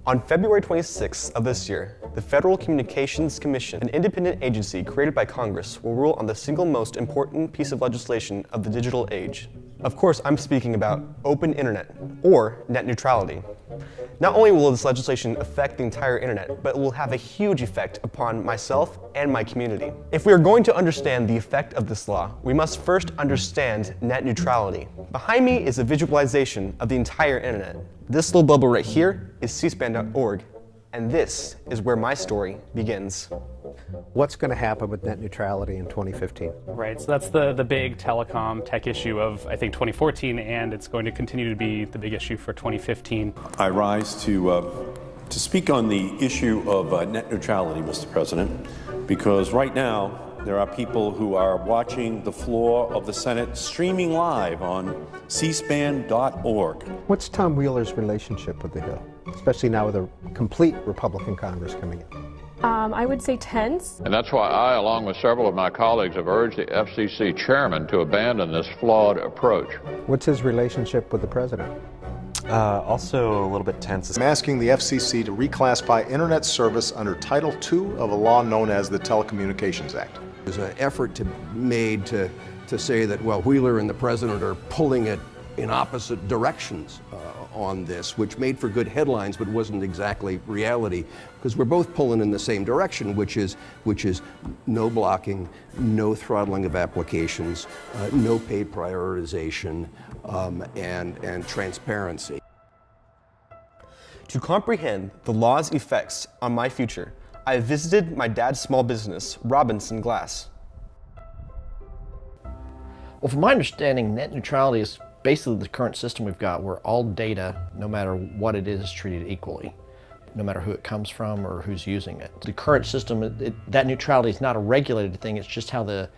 On February 26th of this year, the Federal Communications Commission, an independent agency created by Congress, will rule on the single most important piece of legislation of the digital age. Of course, I'm speaking about open internet, or net neutrality. Not only will this legislation affect the entire internet, but it will have a huge effect upon myself and my community. If we are going to understand the effect of this law, we must first understand net neutrality. Behind me is a visualization of the entire internet. This little bubble right here is cspan.org, and this is where my story begins. What's going to happen with net neutrality in 2015? Right, so that's the big telecom tech issue of, I think, 2014, and it's going to continue to be the big issue for 2015. I rise to speak on the issue of net neutrality, Mr. President, because right now there are people who are watching the floor of the Senate streaming live on cspan.org. What's Tom Wheeler's relationship with the Hill, especially now with a complete Republican Congress coming in? I would say tense. And that's why I, along with several of my colleagues, have urged the FCC chairman to abandon this flawed approach. What's his relationship with the president? Also a little bit tense. I'm asking the FCC to reclassify internet service under Title II of a law known as the Telecommunications Act. There's an effort made to say that, well, Wheeler and the president are pulling it in opposite directions on this, which made for good headlines but wasn't exactly reality, because we're both pulling in the same direction, which is no blocking, no throttling of applications, no paid prioritization, and transparency. To comprehend the law's effects on my future, I visited my dad's small business, Robinson Glass. Well, from my understanding, net neutrality is basically the current system we've got, where all data, no matter what it is treated equally, no matter who it comes from or who's using it. The current system, that neutrality is not a regulated thing, it's just how the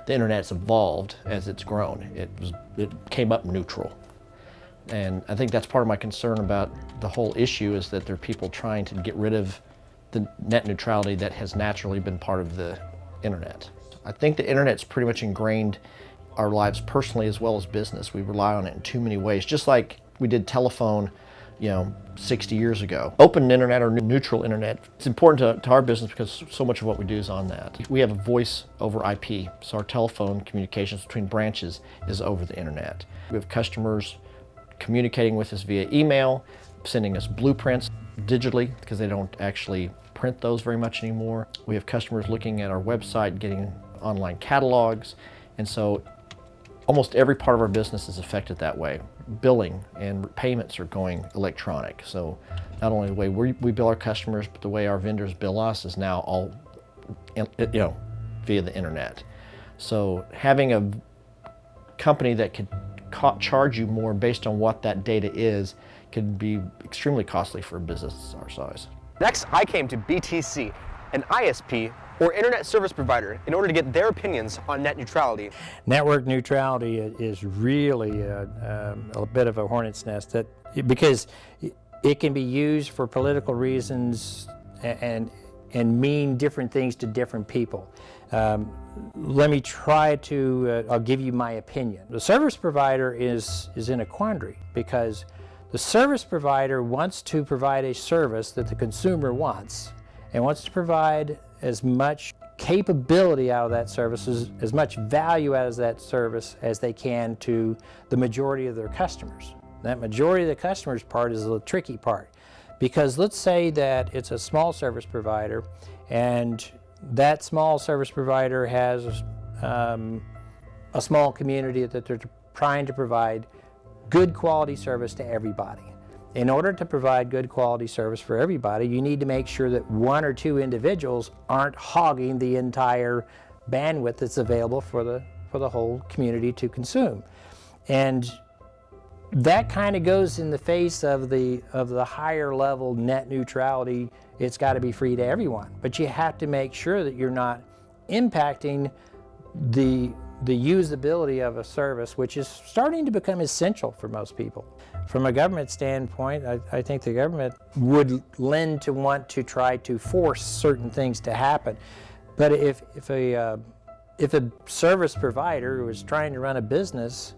internet's evolved as it's grown. It came up neutral. And I think that's part of my concern about the whole issue, is that there are people trying to get rid of the net neutrality that has naturally been part of the internet. I think the internet's pretty much ingrained our lives personally as well as business. We rely on it in too many ways, just like we did telephone, 60 years ago. Open internet or neutral internet, it's important to our business because so much of what we do is on that. We have a voice over IP, so our telephone communications between branches is over the internet. We have customers communicating with us via email, sending us blueprints digitally because they don't actually print those very much anymore. We have customers looking at our website, getting online catalogs, and so almost every part of our business is affected that way. Billing and payments are going electronic. So not only the way we bill our customers, but the way our vendors bill us is now all via the internet. So having a company that could charge you more based on what that data is could be extremely costly for a business our size. Next, I came to BTC, an ISP, or internet service provider, in order to get their opinions on net neutrality. Network neutrality is really a bit of a hornet's nest, because it can be used for political reasons and mean different things to different people. Let me try to, I'll give you my opinion. The service provider is in a quandary, because the service provider wants to provide a service that the consumer wants, and wants to provide as much capability out of that service, as much value out of that service as they can to the majority of their customers. That majority of the customers part is the tricky part, because let's say that it's a small service provider, and that small service provider has a small community that they're trying to provide good quality service to everybody. In order to provide good quality service for everybody, you need to make sure that one or two individuals aren't hogging the entire bandwidth that's available for the whole community to consume. And that kind of goes in the face of the higher level net neutrality. It's got to be free to everyone, but you have to make sure that you're not impacting the usability of a service, which is starting to become essential for most people. From a government standpoint, I think the government would lend to want to try to force certain things to happen. But if a service provider who is trying to run a business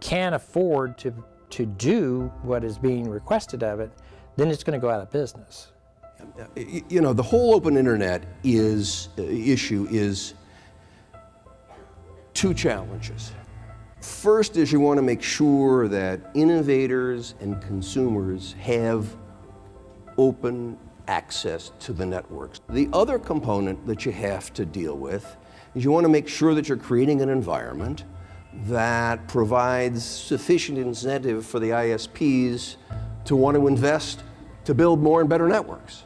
can't afford to do what is being requested of it, then it's going to go out of business. You know, the whole open internet issue is two challenges. First is you want to make sure that innovators and consumers have open access to the networks. The other component that you have to deal with is you want to make sure that you're creating an environment that provides sufficient incentive for the ISPs to want to invest to build more and better networks.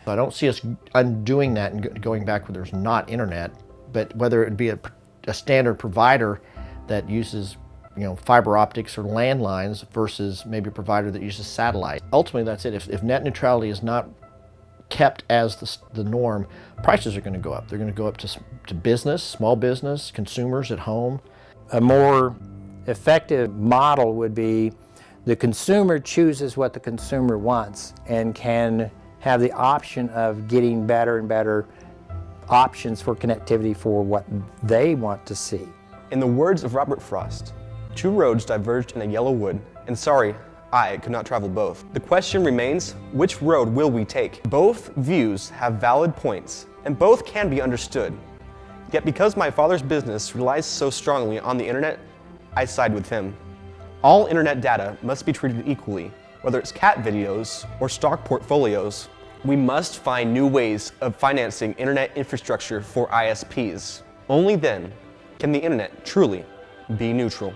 I don't see us undoing that and going back where there's not internet, but whether it be a standard provider that uses, you know, fiber optics or landlines versus maybe a provider that uses satellite. Ultimately, that's it. If net neutrality is not kept as the norm, prices are going to go up. They're going to go up to business, small business, consumers at home. A more effective model would be the consumer chooses what the consumer wants and can have the option of getting better and better options for connectivity for what they want to see. In the words of Robert Frost, two roads diverged in a yellow wood, and sorry, I could not travel both. The question remains, which road will we take? Both views have valid points, and both can be understood. Yet because my father's business relies so strongly on the internet, I side with him. All internet data must be treated equally, whether it's cat videos or stock portfolios. We must find new ways of financing internet infrastructure for ISPs. Only then can the internet truly be neutral.